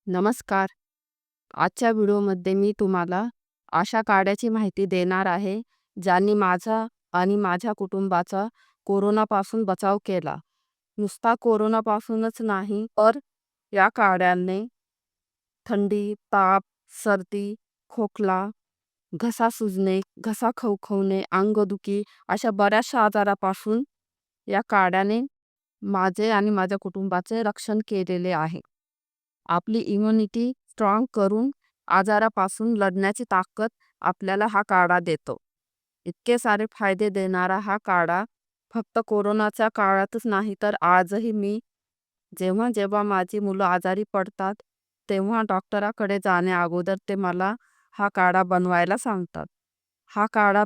नमस्कार. आजच्या व्हिडिओमध्ये मी तुम्हाला अशा काड्याची माहिती देणार आहे, ज्यांनी माझा आणि माझ्या कुटुंबाचा कोरोनापासून बचाव केला. नुसता कोरोनापासूनच नाही, तर या काड्याने थंडी, ताप, सर्दी, खोकला, घसा सुजणे, घसा खवखवणे, अंगदुखी अशा बऱ्याचशा आजारापासून या काड्याने माझे आणि माझ्या कुटुंबाचे रक्षण केलेले आहे. आपली इम्युनिटी स्ट्रॉंग करून आजारापासून लढण्याची ताकद आपल्याला हा काढा देतो. इतके सारे फायदे देणारा हा काढा फक्त कोरोनाच्या काळातच नाही, तर आजही मी जेव्हा जेव्हा माझी मुलं आजारी पडतात, तेव्हा डॉक्टराकडे जाण्या ते मला हा काढा बनवायला सांगतात. हा काढा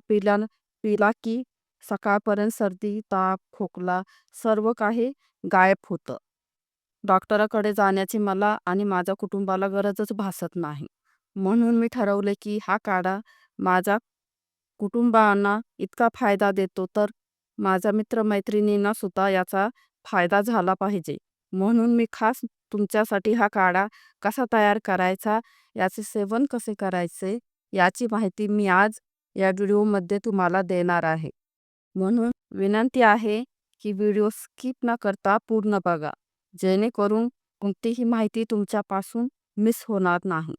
पिला की सकाळपर्यंत सर्दी, ताप, खोकला सर्व काही गायब होतं. डॉक्टराकडे जाण्याची मला आणि माझ्या कुटुंबाला गरजच भासत नाही. म्हणून मी ठरवले की हा काढा माझ्या कुटुंबांना इतका फायदा देतो, तर माझ्या मित्रमैत्रिणींना सुद्धा याचा फायदा झाला पाहिजे. म्हणून मी खास तुमच्यासाठी हा काढा कसा तयार करायचा, याचे सेवन कसे करायचे, याची माहिती मी आज या व्हिडिओमध्ये तुम्हाला देणार आहे. म्हणून विनंती आहे की व्हिडिओ स्किप न करता पूर्ण बघा, जेणेकरून कोणतीही माहिती तुमच्यापासून मिस होणार नाही.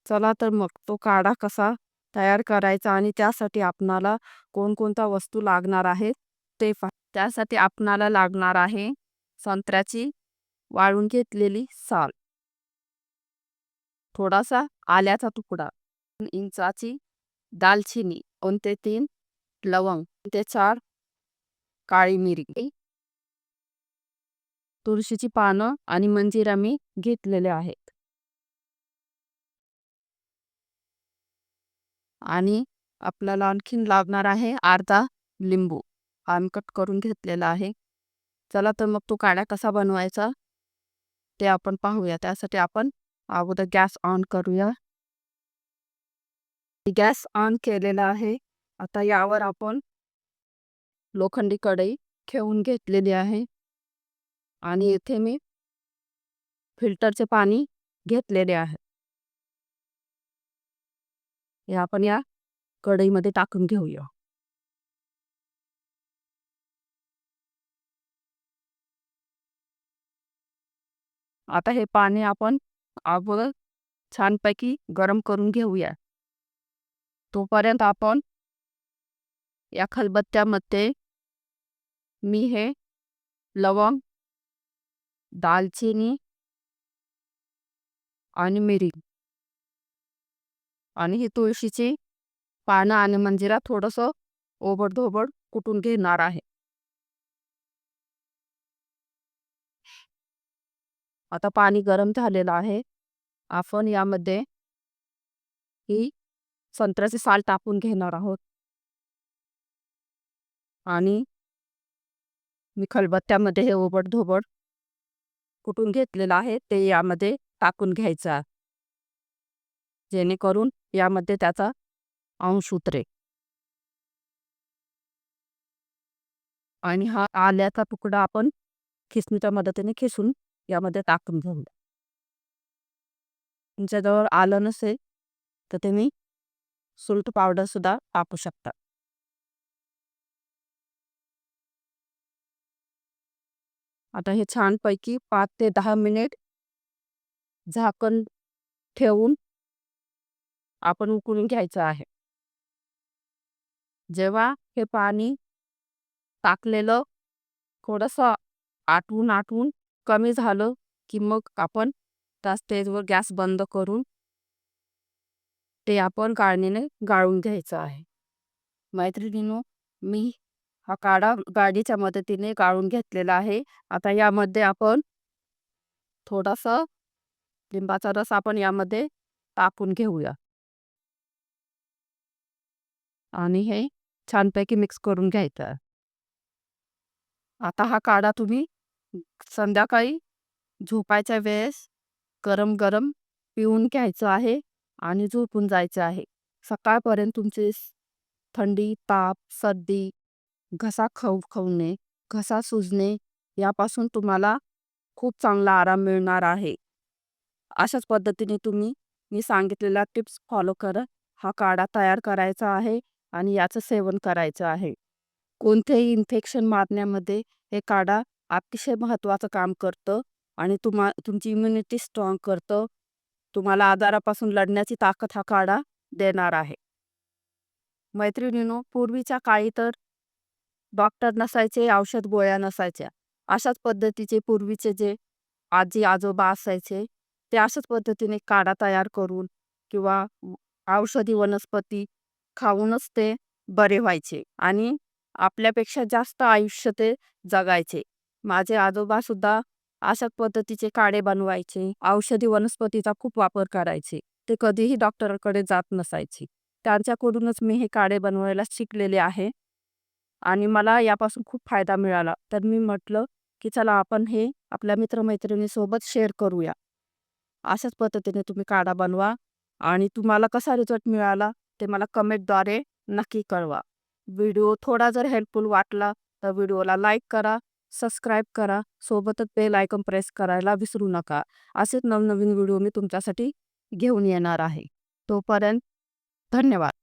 चला तर मग तो काढा कसा तयार करायचा आणि त्यासाठी आपणाला कोणकोणत्या वस्तू लागणार आहेत ते त्यासाठी आपणाला लागणार आहे संत्र्याची वाळून घेतलेली साल, थोडासा आल्याचा तुकडा, 2 इंचाची दालचिनी, 2 ते 3 लवंग, 3 ते 4 काळी मिरी, तुळशीची पानं आणि मंजिरा मी घेतलेले आहेत. आणि आपल्याला आणखीन लागणार आहे अर्धा लिंबू, आम्ही कट करून घेतलेला आहे. चला तर मग तो काढा कसा बनवायचा ते आपण पाहूया. त्यासाठी आपण अगोदर गॅस ऑन करूया. गॅस ऑन केलेला आहे. आता यावर आपण लोखंडी कढई ठेवून घेतलेली आहे आणि इथे मी फिल्टरचे पाणी घेतलेले आहे. हे आपण या कढईमध्ये टाकून घेऊया. आता हे पाणी आपण अगोदर छानपैकी गरम करून घेऊया. तोपर्यंत आपण या खलबत्त्यामध्ये मी हे लवंग, दालचिनी आणि मिरी आणि ही तुळशीची पानं आणि मंजिरा थोडंसं ओबडधोबड कुटून घेणार आहे. आता पाणी गरम झालेलं आहे. आपण यामध्ये ही संत्र्याची साल टाकून घेणार आहोत आणि मी खलबत्त्यामध्ये हे ओबडधोबड कुटून घेतलेलं आहे ते यामध्ये टाकून घ्यायचं आहे, जेणेकरून यामध्ये त्याचा अंश उतरेल. आणि हा आल्याचा तुकडा आपण खिसणीच्या मदतीने खिसून यामध्ये टाकून घेऊ. तुमच्याजवळ आलं नसेल तर तुम्ही सुंठ पावडर सुद्धा टाकू शकता. आता हे छानपैकी 5 ते 10 मिनिट झाकण ठेवून आपण उकळून घ्यायचं आहे. जेव्हा हे पाणी टाकलेलं थोडंसं आटवून आटवून कमी झालं की मग आपण त्या स्टेजवर गॅस बंद करून ते आपण गाळणीने गाळून घ्यायचं आहे. मैत्रिणींनो, मी हा काढा गाडीच्या मदतीने गाळून घेतलेला आहे. आता यामध्ये आपण थोडासा लिंबाचा रस आपण यामध्ये टाकून घेऊया आणि हे छानपैकी मिक्स करून घ्यायचं आहे. आता हा काढा तुम्ही संध्याकाळी झोपायच्या वेळेस गरम गरम पिऊन घ्यायचं आहे आणि झोपून जायचं आहे. सकाळपर्यंत तुमची थंडी, ताप, सर्दी, घसा खवखवणे, घसा सुजणे यापासून तुम्हाला खूप चांगला आराम मिळणार आहे. अशाच पद्धतीने तुम्ही मी सांगितलेल्या टिप्स फॉलो करत हा काढा तयार करायचा आहे आणि याचं सेवन करायचं आहे. कोणतेही इन्फेक्शन मारण्यामध्ये हे काढा अतिशय महत्त्वाचं काम करतं आणि तुमची इम्युनिटी स्ट्रॉंग करतं. तुम्हाला आजारापासून लढण्याची ताकद हा काढा देणार आहे. मैत्रिणींनो, पूर्वीच्या काळी तर डॉक्टर नसायचे, औषध गोळ्या नसायच्या. अशाच पद्धतीचे पूर्वीचे जे आजी-आजोबा असायचे, ते अशाच पद्धतीने काढा तयार करून किंवा औषधी वनस्पती खाऊनच ते बरे व्हायचे आणि आपल्यापेक्षा जास्त आयुष्य ते जगायचे. माझे आजोबासुद्धा अशाच पद्धतीचे काढे बनवायचे. औषधी वनस्पतीचा खूप वापर करायचे. ते कधीही डॉक्टरकडे जात नसायचे. त्यांच्याकडूनच मी हे काढे बनवायला शिकलेले आहे आणि मला यापासून खूप फायदा मिळाला. तर मी म्हटलं, की चला आपण हे आपल्या मित्र-मैत्रिणीसोबत शेअर करूया. अशाच पद्धतीने तुम्ही काढा बनवा आणि तुम्हाला कसा रिझल्ट मिळाला ते मला कमेंटद्वारे नक्की कळवा. व्हिडिओ थोडा जर हेल्पफुल वाटला तर व्हिडिओला लाईक करा, सबस्क्राईब करा, सोबतच बेल आयकॉन प्रेस करायला विसरू नका. असेच नवनवीन व्हिडिओ मी तुमच्यासाठी घेऊन येणार आहे. तोपर्यंत धन्यवाद.